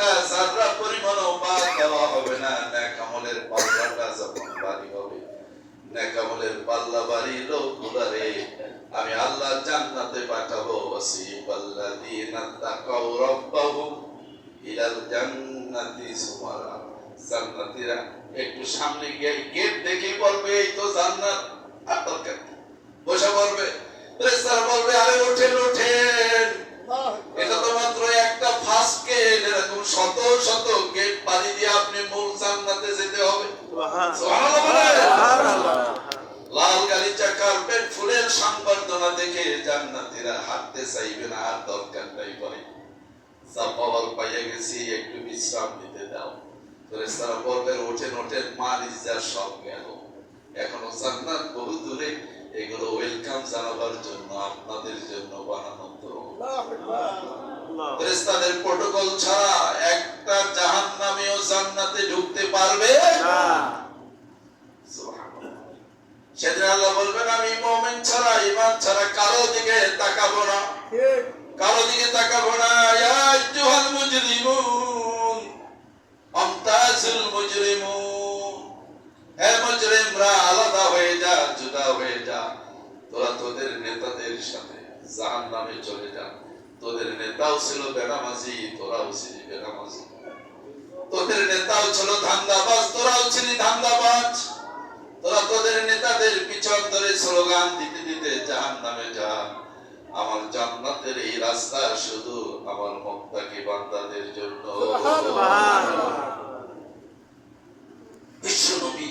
একটা যারা পরিমাণও বাদ দেওয়া হবে না। নেক আমলের পাল্লাটা যখন ভারী হবে, নেক আমলের পাল্লা ভারী লোকগুলারে আমি আল্লাহ জান্নাতে পাঠাবো। ওয়াসিবাল্লাযীনা তাকাউ রাব্বাহুম ইলাল জান্নাতি সুমারা। জান্নাতীরা একটু সামনে গিয়ে গেট দেখে বলবে এই তো জান্নাত, আর দরকার কি, বসে পড়বে। ফেরেশতারা বলবে আরে ওঠেন ওঠেন, এটা তো মাত্র একটা ফার্স্ট গেট, এরকম শত শত গেট পাড়ি দিয়ে আপনি মূল জান্নাতে যেতে হবে। সুবহানাল্লাহ সুবহানাল্লাহ। লাল গালিচা কার্পেট ফুলের সংবর্ধনা দেখে জান্নাতীরা হাঁটতে চাইবে না, আর দরকার নাই, বলে যা পাওয়ার পাইয়া গেছি একটু বিশ্রাম নিতে দাও। ফেরেশতারা বলবেন ওঠেন ওঠেন, মাল ইজ্জাত সব গেল, এখনো জান্নাত বহু দূরে, এগুলো ওয়েলকাম জানাবার জন্য আপনাদের জন্য বানানো। ফেরেশতাদের প্রটোকল ছাড়া একটা জাহান্নামীও জান্নাতে ঢুকতে পারবে না। সুবহানাল্লাহ। সেদিন আল্লাহ বলবেন আমি মুমিন ছাড়া, ঈমান ছাড়া কারো দিকে তাকাবো না, কারো দিকে তাকাবো না। ইয়া আইয়ুহাল মুজরিমুন আমতাজুল মুজরিমুন, হে মুজরিমরা আলাদা হয়ে যা, জুদা হয়ে যা, তোরা তোদের নেতাদের সাথে জাহান্নামে চলে যা। তোদের নেতাও ছিল বেনামাজি, তোরাও ছিলি বেনামাজি। তোদের নেতাও ছিল ধান্দাবাজ, তোরাও ছিলি ধান্দাবাজ। তোরা তোদের নেতাদের পিছন ধরে স্লোগান দিতে দিতে জাহান্নামে যা। আমার জান্নাতের এই রাস্তা শুধু আমার মুত্তাকি বান্দাদের জন্য। সুবহানাল্লাহ। বিশ্বনবী